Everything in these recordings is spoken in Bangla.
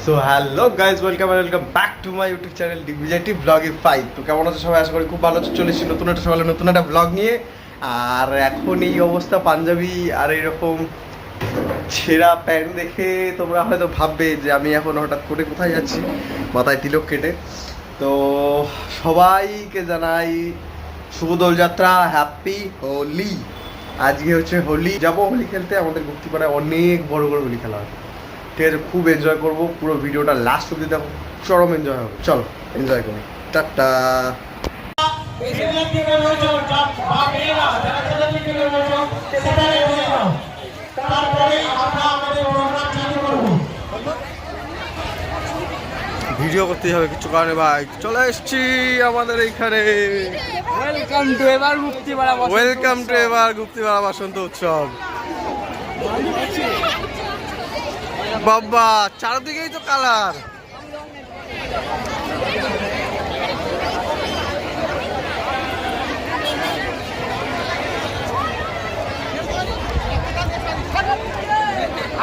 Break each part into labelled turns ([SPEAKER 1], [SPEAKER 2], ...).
[SPEAKER 1] So hello guys, welcome back to my YouTube channel ডিভিজেটিভ ব্লগে 5। তো কেমন আছো সবাই? আশা করি খুব ভালো আছো। চলেছি নতুন একটা সকালে নতুন একটা ব্লগ নিয়ে। আর এখন এই অবস্থা, পাঞ্জাবি আর এইরকম ছেঁড়া প্যান্ট দেখে তোমরা হয়তো ভাববে যে আমি এখন হঠাৎ করে কোথায় যাচ্ছি, মাথায় তিলক কেটে। তো সবাইকে জানাই শুভ দোলযাত্রা, হ্যাপি হোলি। আজকে হচ্ছে হোলি, যাবো হোলি খেলতে। আমাদের গুপ্তিপাড়ায় অনেক বড় বড় হোলি খেলা হয়, ঠিক আছে? খুব এনজয় করবো, পুরো ভিডিওটা লাস্ট অব্দি দেখো, চরম এনজয় হবে। চলো এনজয় করি, টাটা। ভিডিও করতেই হবে, কিছু কারণে ভাই চলে এসছি আমাদের এইখানে।
[SPEAKER 2] ওয়েলকাম টু এবার গুপ্তিপাড়া
[SPEAKER 1] বসন্ত উৎসব। বাবা চারদিকেই তো কালার।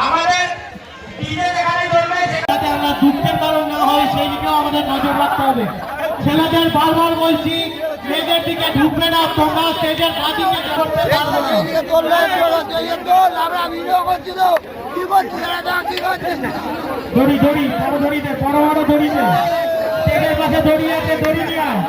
[SPEAKER 3] আমাদের ডিজে যেখানে চলবে যাতে আমরা দুঃখের কারণ না হয় সেই দিকেও আমাদের নজর রাখতে হবে। ছেলেদের বারবার বলছি, মেয়েদের দিকে ঢুকবে না, তোমরা স্টেজের কাছে করতে পারবে না। দড়ি দড়ি বড় দড়িতে, বড় বড় দড়িতে, স্টেজের পাশে দড়ি আছে, দড়ি নিয়ে আয়।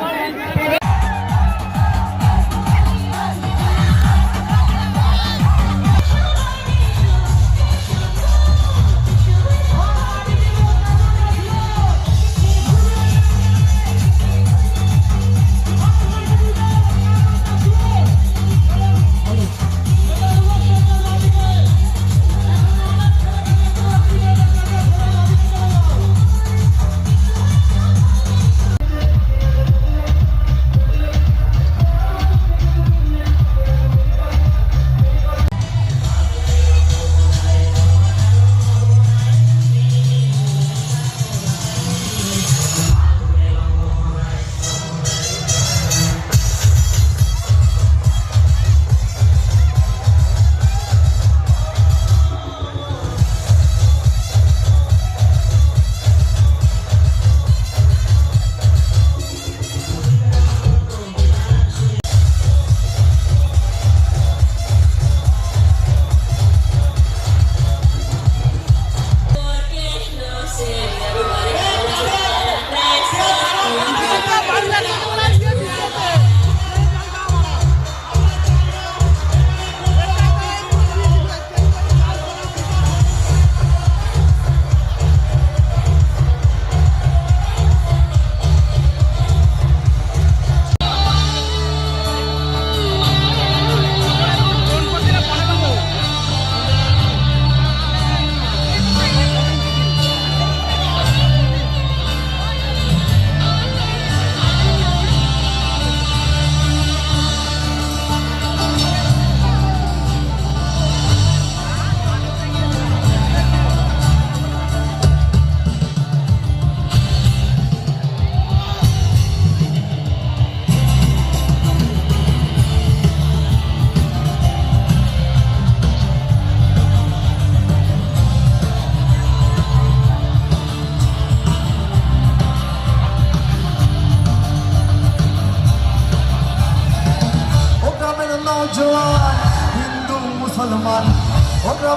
[SPEAKER 4] हिंदू मुसलमान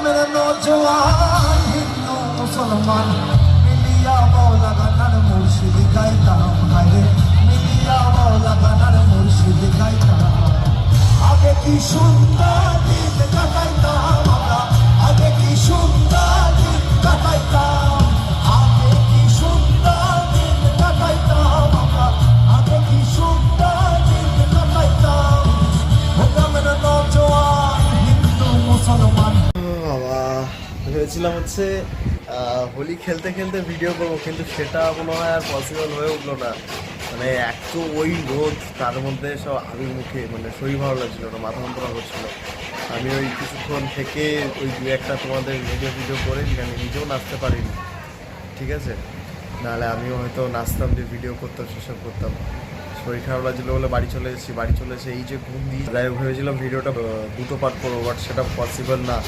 [SPEAKER 4] मेरे नौजवान हिंदू मुसलमान मिलिया मौला गानार मुर्शिद गाइताम हायरे मिलिया मौला गानार मुर्शिद गाइताम आगे की सुंदर दिन काटाइताम আমরা आगे की सुंदर दिन काटाइताम आगे की सुंदर दिन काटाइताम আমরা आगे की सुंदर दिन काटाइताम मेरे नौजवान हिंदू मुसलमान।
[SPEAKER 1] বাবা ভেবেছিলাম হচ্ছে হোলি খেলতে খেলতে ভিডিও করবো, কিন্তু সেটা মনে হয় আর পসিবল হয়ে উঠলো না। মানে এত ওই রোদ, তার মধ্যে সব আবির মুখে, মানে শরীর ভালো লাগছিল না, মাথা যন্ত্রণা করছিল। আমি ওই কিছুক্ষণ থেকে ওই দু একটা তোমাদের ভিডিও করে আমি নিজেও নাচতে পারিনি, ঠিক আছে? নাহলে আমিও হয়তো নাচতাম, যে ভিডিও করতাম, সেসব করতাম। শরীর খারাপ লাগছিলো বলে বাড়ি চলে এসেছি। এই যে ঘুম দিয়ে যাই ভেবেছিলাম ভিডিওটা দুটো পার্ট করবো, বাট সেটা পসিবল না।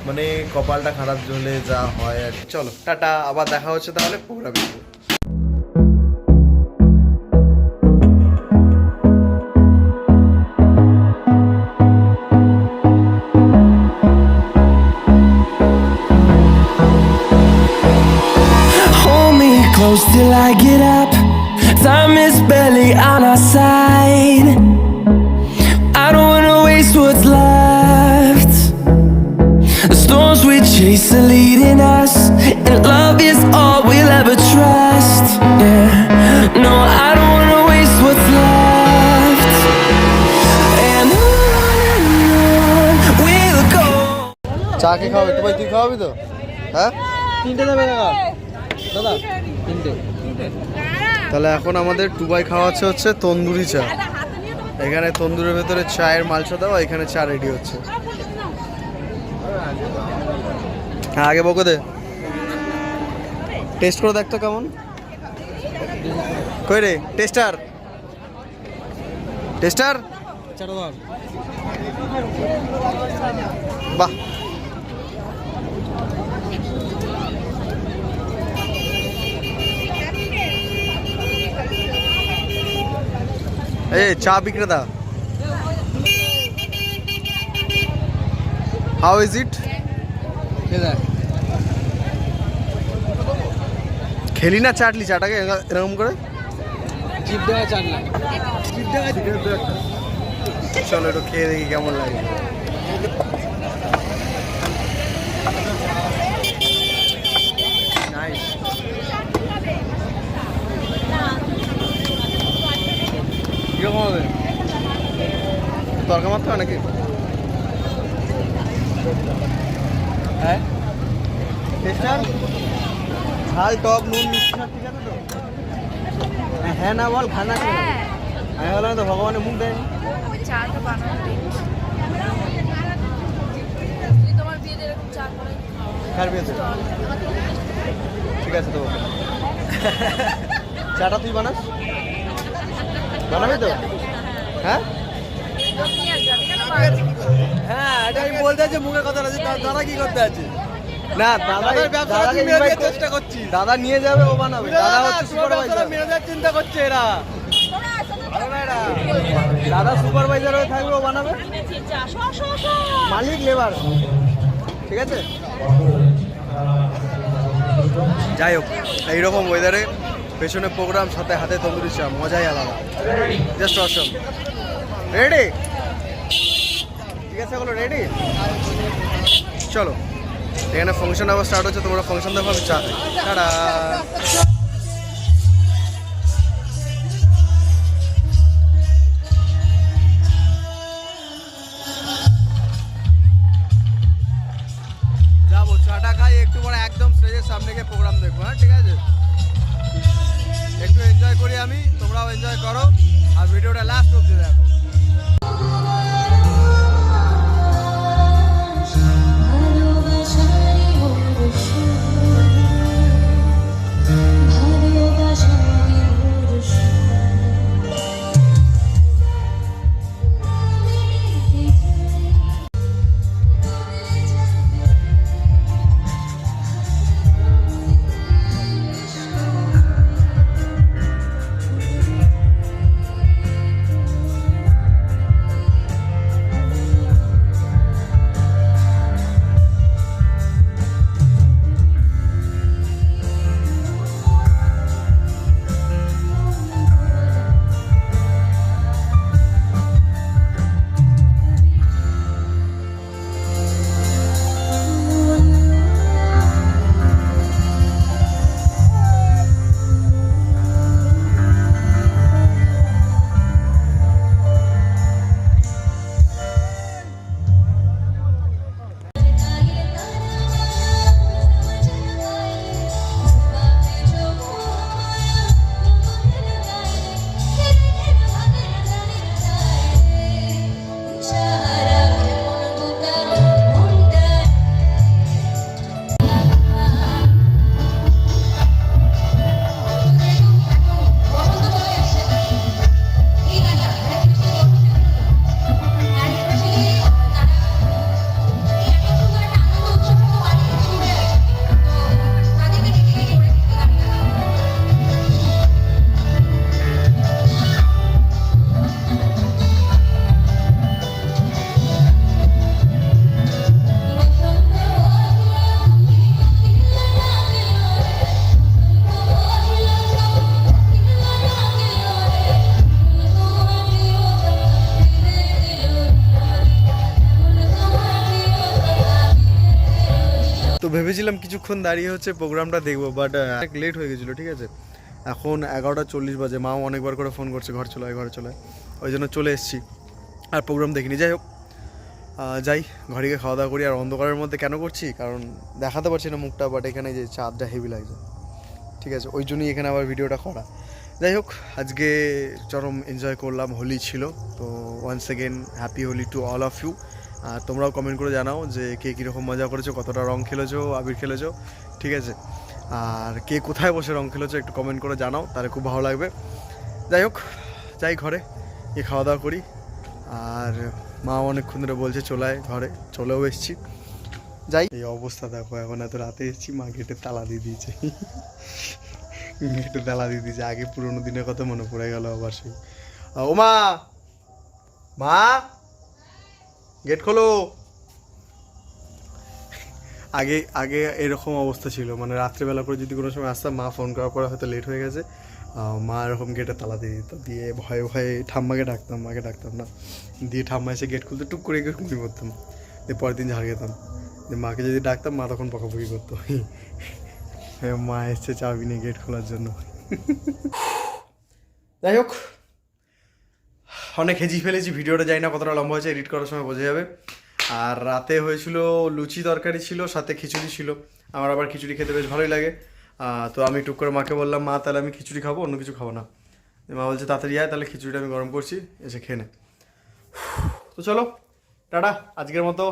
[SPEAKER 1] মানে কপালটা খারাপ হলে যা হয় আর কি। চলো টাটা, আবার দেখা হচ্ছে তাহলে প্রোগ্রামে।
[SPEAKER 5] Hold me close till I get up. Time is barely on our side. I don't wanna waste what's left. The storms we chase are leading us, and love is all we'll ever trust. Yeah, no, I don't wanna waste what's left. And on we'll go.
[SPEAKER 1] চা কে খাওয়াবে? তুই তুই খাওয়াবি তো? হ্যাঁ,
[SPEAKER 2] তিনটে দেবে দাদা, দাদা তিনটে।
[SPEAKER 1] তাহলে এখন আমাদের টুবাই খাওয়াচ্ছে হচ্ছে তন্দুরি চা। এখানে তন্দুরের ভেতরে চায়ের মালসা দেওয়া, এখানে চা রেডি হচ্ছে। হ্যাঁ আগে বকে দে, টেস্ট করে দেখ তো কেমন। কই রে টেস্টার, টেস্টার
[SPEAKER 2] চাটা ধর।
[SPEAKER 1] বাহ, এই চা বিক্রেতা, হাউ ইজ ইট? খেলি না চাটলি চাটাকে এরকম করে?
[SPEAKER 2] জিপ দেওয়া চাটলা।
[SPEAKER 1] চলো একটু খেয়ে দেখি কেমন লাগে। নাইস। কিরকম হবে? তরকা মারতে হয় নাকি? হ্যাঁ টেস্টার, ঝাল টক নুন মিষ্টি সব ঠিক আছে তো? হ্যাঁ না বল, খানা কি? আমি বললাম তো ভগবানের মুখ দেয়নি।
[SPEAKER 6] চাটা বানানো তুই তোমার বিয়েতে এরকম চা করে
[SPEAKER 1] কার বিয়েতে? ঠিক আছে তো, চাটা তুই বানাস? বানাবি তো? হ্যাঁ
[SPEAKER 6] নিয়ে আসবে কেন বানাবো?
[SPEAKER 2] হ্যাঁ, এটা আমি বলতে আছি, মুখের কথা আছে, দাদা কি করতে আছে?
[SPEAKER 1] না দাদা,
[SPEAKER 2] দাদার ব্যবসা
[SPEAKER 1] দাদাকে
[SPEAKER 2] তুমি মেরে
[SPEAKER 1] invite
[SPEAKER 2] দেওয়ার চেষ্টা করছিস।
[SPEAKER 1] দাদা নিয়ে যাবে, ও বানাবে। দাদা হচ্ছে সুপারভাইজার।
[SPEAKER 2] মেরে দেওয়ার চিন্তা করছে এরা। আরে না এরা।
[SPEAKER 1] দাদা সুপারভাইজার হয়ে থাকবে, ও বানাবে।
[SPEAKER 6] চা শো
[SPEAKER 1] মালিক লেবার, ঠিক আছে। যাই হোক, এইরকম ওয়েদারে পেছনে প্রোগ্রাম, সাথে হাতে তন্দুরি চা, মজাই আলাদা। জাস্ট অসম। রেডি? ঠিক আছে, এগুলো রেডি। চলো, এখানে ফাংশন আবার স্টার্ট হচ্ছে, তোমরা ফাংশন দেখো, আমি চা খাই। টাটা। যাবো চাটা খাই, একটু পরে একদম স্টেজের সামনে গিয়ে প্রোগ্রাম দেখবো। হ্যাঁ ঠিক আছে, একটু এনজয় করি আমি, তোমরাও এনজয় করো, আর ভিডিওটা লাস্ট অবধি দেখো। ভেবেছিলাম কিছুক্ষণ দাঁড়িয়ে হচ্ছে প্রোগ্রামটা দেখবো, বাট অনেক লেট হয়ে গেছিলো, ঠিক আছে। এখন 11:40 বাজে, মাও অনেকবার করে ফোন করছে ঘর চলে আয়, ওই জন্য চলে এসেছি, আর প্রোগ্রাম দেখিনি। যাই হোক, যাই ঘরে গিয়ে খাওয়া দাওয়া করি। আর অন্ধকারের মধ্যে কেন করছি, কারণ দেখাতে পারছি না মুখটা, বাট এখানে যে চাঁদটা হেভি লাগছে, ঠিক আছে, ওই জন্যই এখানে আবার ভিডিওটা করা। যাই হোক, আজকে চরম এনজয় করলাম, হোলি ছিল। তো once again happy Holi to all of you. আর তোমরাও কমেন্ট করে জানাও যে কে কীরকম মজা করেছো, কতটা রং খেলেছো, আবির খেলেছো, ঠিক আছে। আর কে কোথায় বসে রং খেলেছো একটু কমেন্ট করে জানাও, তাহলে খুব ভালো লাগবে। যাই হোক, যাই ঘরে গিয়ে খাওয়া দাওয়া করি। আর মা অনেকক্ষণ ধরে বলছে চলায়, ঘরে চলেও এসেছি। যাই, এই অবস্থা দেখো, এখন এত রাতে এসেছি, মা গেটে তালা দিয়ে দিয়েছে, গেটে তালা দিয়ে দিয়েছে। আগে পুরোনো দিনের কথা মনে পড়ে গেল আবার সেই। ও মা, মা গেট খোলো। আগে আগে এরকম অবস্থা ছিল, মানে রাত্রেবেলা করে যদি কোনো সময় আসতাম, মা ফোন করার পরে হয়তো লেট হয়ে গেছে, মা এরকম গেটে তালা দিয়ে দিত, দিয়ে ভয়ে ভয়ে ঠাম্মাকে ডাকতাম, মাকে ডাকতাম না, দিয়ে ঠাম্মা এসে গেট খুলতে টুক করে গিয়ে ঘুমিয়ে পড়তাম, দিয়ে পরের দিন ঝাড় খেতাম। দিয়ে মাকে যদি ডাকতাম, মা তখন বকাবকি করতো, মা এসছে চাবি নিয়ে গেট খোলার জন্য। যাই হোক, অনেক হেজি ফেলেছি, ভিডিওটা যাই না কতটা লম্বা হয়েছে, এডিট করার সময় বোঝা যাবে। আর রাতে হয়েছিল লুচি তরকারি ছিল, সাথে খিচুড়ি ছিল। আমার আবার খিচুড়ি খেতে বেশ ভালোই লাগে। তো আমি টুক করে মাকে বললাম, মা তাহলে আমি খিচুড়ি খাবো, অন্য কিছু খাবো না। মা বলছে তাড়াতাড়ি আয়, তাহলে খিচুড়িটা আমি গরম করছি, এসে খেয়ে নে। তো চলো টাটা, আজকের মতো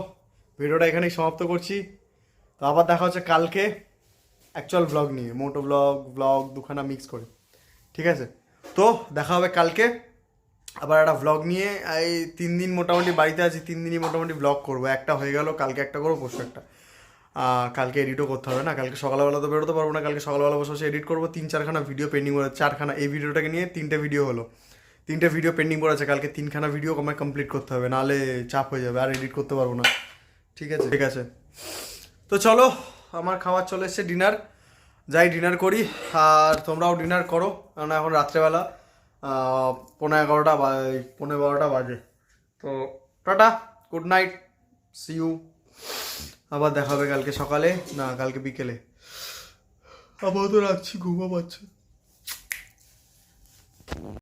[SPEAKER 1] ভিডিওটা এখানেই সমাপ্ত করছি। তো আবার দেখা হচ্ছে কালকে অ্যাকচুয়াল ব্লগ নিয়ে, মোটো ব্লগ দুখানা মিক্স করে, ঠিক আছে। তো দেখা হবে কালকে আবার একটা ব্লগ নিয়ে। এই 3 দিন মোটামুটি বাড়িতে আছি, 3 দিনই মোটামুটি ব্লগ করবো। একটা হয়ে গেল, কালকে একটা করবো, পরশু একটা। কালকে এডিটও করতে হবে না, কালকে সকালবেলা তো বেরোতে পারবো না, কালকে সকালবেলা বসে বসে এডিট করবো। 3-4খানা ভিডিও পেন্ডিং পড়ে, 4খানা, এই ভিডিওটাকে নিয়ে 3টে ভিডিও হলো, 3টে ভিডিও পেন্ডিং পড়ে আছে। কালকে 3খানা ভিডিও আমায় কমপ্লিট করতে হবে, নাহলে চাপ হয়ে যাবে, আর এডিট করতে পারবো না, ঠিক আছে। ঠিক আছে, তো চলো, আমার খাবার চলে এসছে, ডিনার, যাই ডিনার করি। আর তোমরাও ডিনার করো, কারণ এখন রাত্রেবেলা 11:15 বাজে। তো tata, good night, see you. আবার দেখা হবে কালকে সকালে, না কালকে বিকেলে। আপাতত রাখছি, ঘুমা পাচ্ছে।